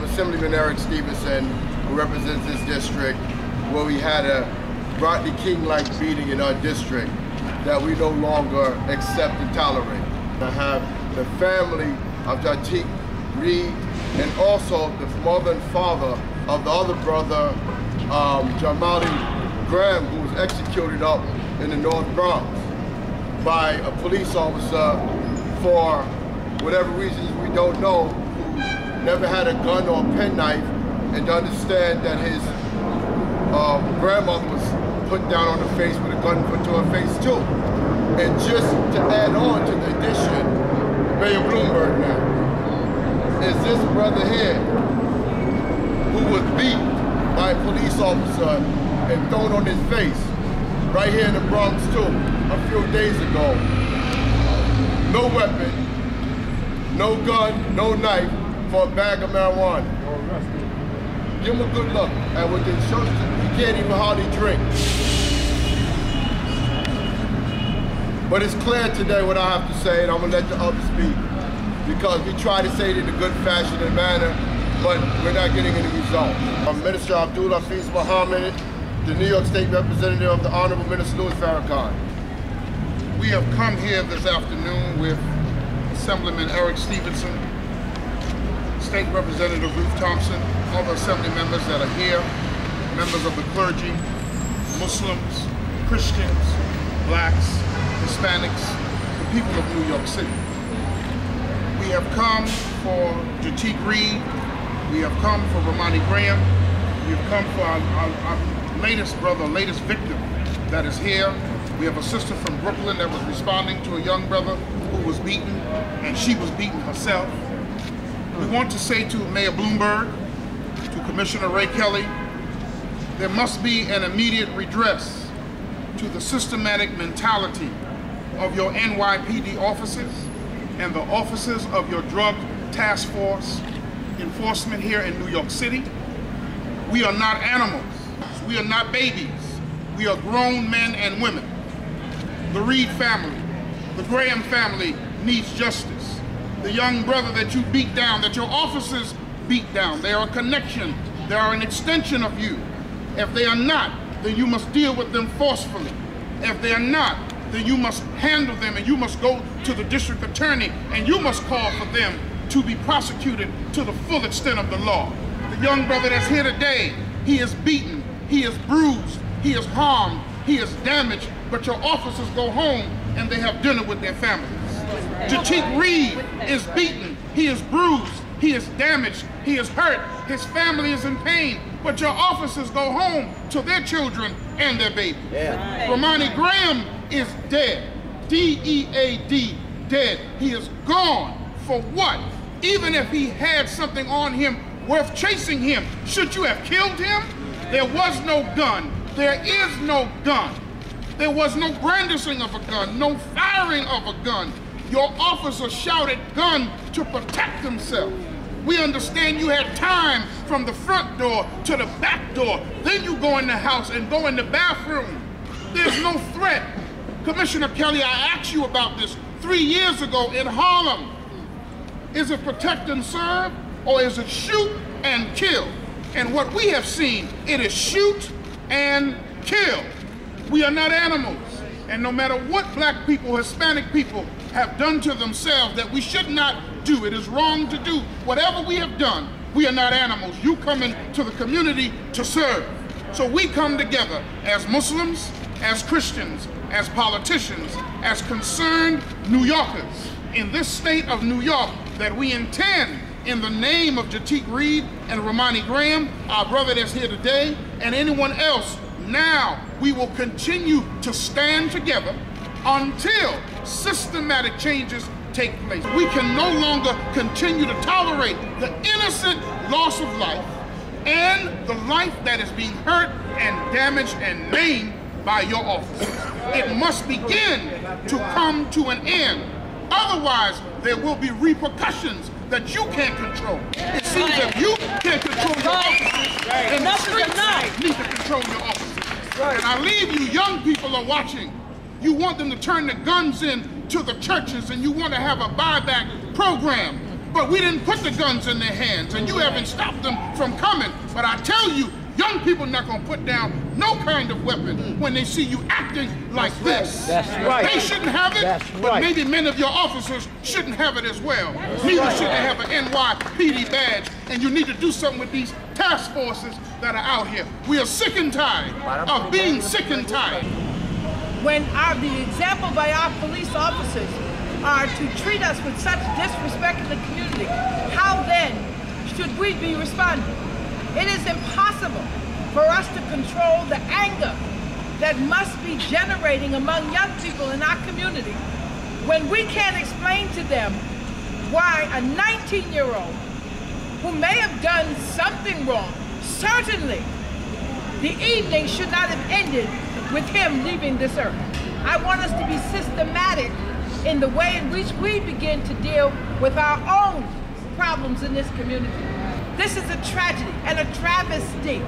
Assemblyman Eric Stevenson, who represents this district, where we had a Rodney King-like beating in our district that we no longer accept and tolerate. I have the family of Jateik Reed and also the mother and father of the other brother, Ramarley Graham, who was executed up in the North Bronx by a police officer for whatever reasons we don't know, who never had a gun or a penknife, and to understand that his grandmother was put down on the face with a gun put to her face too. And just to add on to the addition, Mayor Bloomberg now, is this brother here who was beat by a police officer and thrown on his face right here in the Bronx too, a few days ago. No weapon, no gun, no knife for a bag of marijuana. Give him a good look at what they showed him. He can't even hardly drink. But it's clear today what I have to say, and I'm gonna let the others speak, because we try to say it in a good fashion and manner, but we're not getting any results. Minister Abdul Hafiz Muhammad, the New York State Representative of the Honorable Minister Louis Farrakhan. We have come here this afternoon with Assemblyman Eric Stevenson, State Representative Ruth Thompson, other Assembly members that are here, members of the clergy, Muslims, Christians, blacks, Hispanics, the people of New York City. We have come for Jateik Reed, we have come for Ramarley Graham, we have come for our latest brother, latest victim that is here. We have a sister from Brooklyn that was responding to a young brother who was beaten, and she was beaten herself. We want to say to Mayor Bloomberg, to Commissioner Ray Kelly, there must be an immediate redress to the systematic mentality of your NYPD officers and the officers of your drug task force enforcement here in New York City. We are not animals. We are not babies. We are grown men and women. The Reed family, the Graham family needs justice. The young brother that you beat down, that your officers beat down, they are a connection. They are an extension of you. If they are not, then you must deal with them forcefully. If they are not, then you must handle them, and you must go to the district attorney and you must call for them to be prosecuted to the full extent of the law. The young brother that's here today, he is beaten, he is bruised, he is harmed, he is damaged, but your officers go home and they have dinner with their families. Jateik Reed is beaten, he is bruised, he is damaged, he is hurt, his family is in pain, but your officers go home to their children and their babies. Yeah. Ramarley Graham is dead, D-E-A-D, dead. He is gone. For what? Even if he had something on him worth chasing him, should you have killed him? There was no gun. There is no gun. There was no brandishing of a gun, no firing of a gun. Your officer shouted gun to protect himself. We understand you had time from the front door to the back door. Then you go in the house and go in the bathroom. There's no threat. Commissioner Kelly, I asked you about this 3 years ago in Harlem. Is it protect and serve, or is it shoot and kill? And what we have seen, it is shoot and kill. We are not animals. And no matter what black people, Hispanic people have done to themselves that we should not do, it is wrong to do. Whatever we have done, we are not animals. You come into the community to serve. So we come together as Muslims, as Christians, as politicians, as concerned New Yorkers in this state of New York, that we intend, in the name of Jateik Reed and Ramarley Graham, our brother that's here today, and anyone else, now we will continue to stand together until systematic changes take place. We can no longer continue to tolerate the innocent loss of life and the life that is being hurt and damaged and maimed by your officers. It must begin to come to an end. Otherwise, there will be repercussions that you can't control. It seems that you can't control your officers, and the streets need to control your officers. And I leave you, young people are watching. You want them to turn the guns in to the churches, and you want to have a buyback program. but we didn't put the guns in their hands, and you haven't stopped them from coming. But I tell you, young people not gonna put down no kind of weapon when they see you acting like this. That's right. They shouldn't have it, but maybe many of your officers shouldn't have it as well. Neither should they have an NYPD badge, and you need to do something with these task forces that are out here. We are sick and tired of being sick and tired. When the example by our police officers are to treat us with such disrespect in the community, how then should we be responding? It is impossible for us to control the anger that must be generating among young people in our community when we can't explain to them why a 19-year-old who may have done something wrong, certainly the evening should not have ended with him leaving this earth. I want us to be systematic in the way in which we begin to deal with our own problems in this community. This is a tragedy and a travesty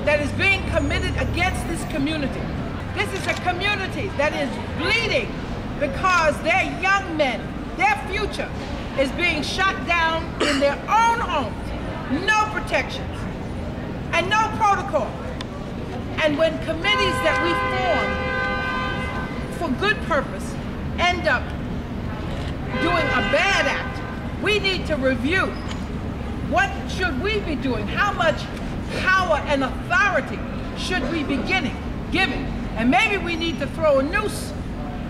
that is being committed against this community. This is a community that is bleeding because their young men, their future, is being shot down in their own homes. No protections and no protocol. And when committees that we form for good purpose end up doing a bad act, we need to review what should we be doing? How much power and authority should we be giving? And maybe we need to throw a noose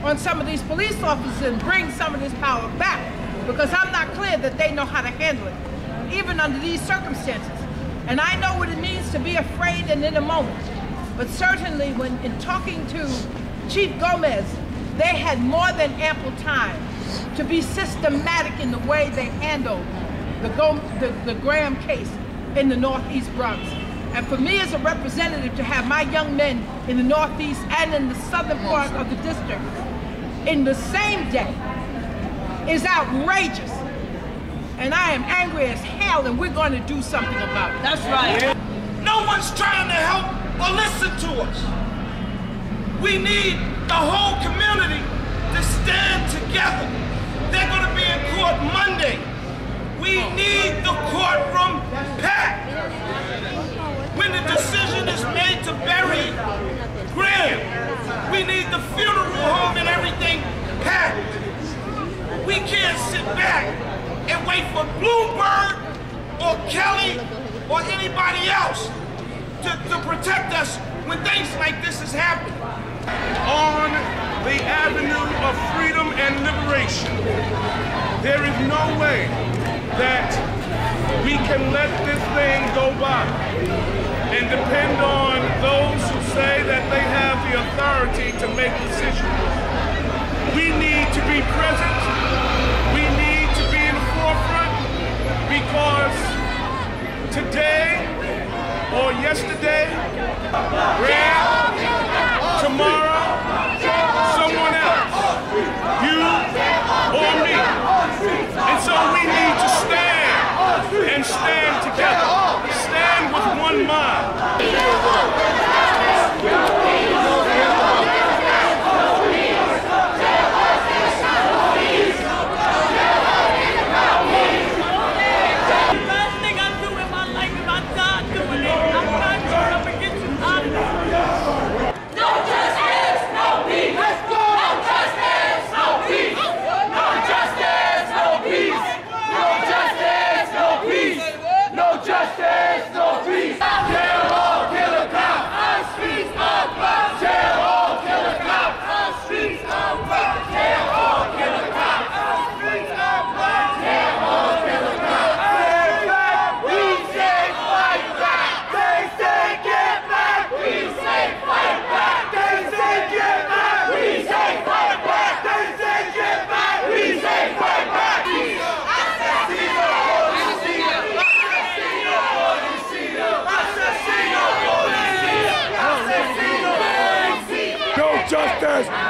on some of these police officers and bring some of this power back, because I'm not clear that they know how to handle it, even under these circumstances. And I know what it means to be afraid and in a moment. But certainly when in talking to Chief Gomez, they had more than ample time to be systematic in the way they handled the Graham case in the Northeast Bronx. And for me as a representative to have my young men in the Northeast and in the southern part of the district in the same day is outrageous. And I am angry as hell, and we're going to do something about it. That's right. No one's trying to help or listen to us. We need the whole community to stand together. They're going to be in court Monday. We need the courtroom packed. When the decision is made to bury Graham, we need the funeral home and everything packed. We can't sit back and wait for Bloomberg or Kelly or anybody else to protect us when things like this is happening. On the avenue of freedom and liberation, there is no way that we can let this thing go by and depend on those who say that they have the authority to make decisions. We need to be present. We need to be in the forefront, because today or yesterday, Graham, tomorrow, someone else, you or me. And so we need to stand and stand together, stand with one mind.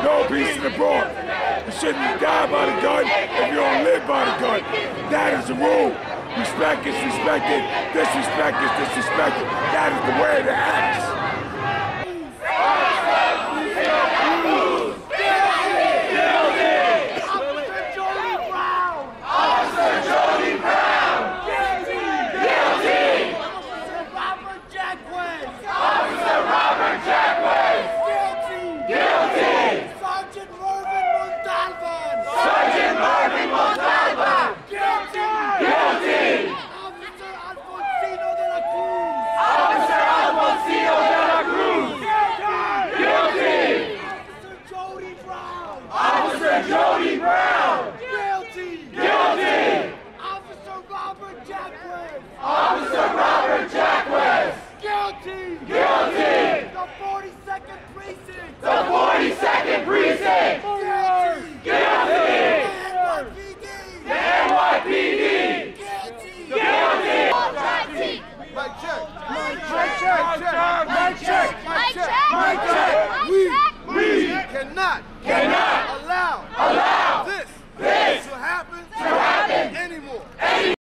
No peace in the Bronx. You shouldn't die by the gun if you don't live by the gun. That is the rule. Respect is respected. Disrespect is disrespected. That is the way to act. Officer Jody Brown! Officer Robert Jack West. Guilty! Guilty! The 42nd Precinct! The 42nd Precinct! Guilty! Guilty! The NYPD! The NYPD!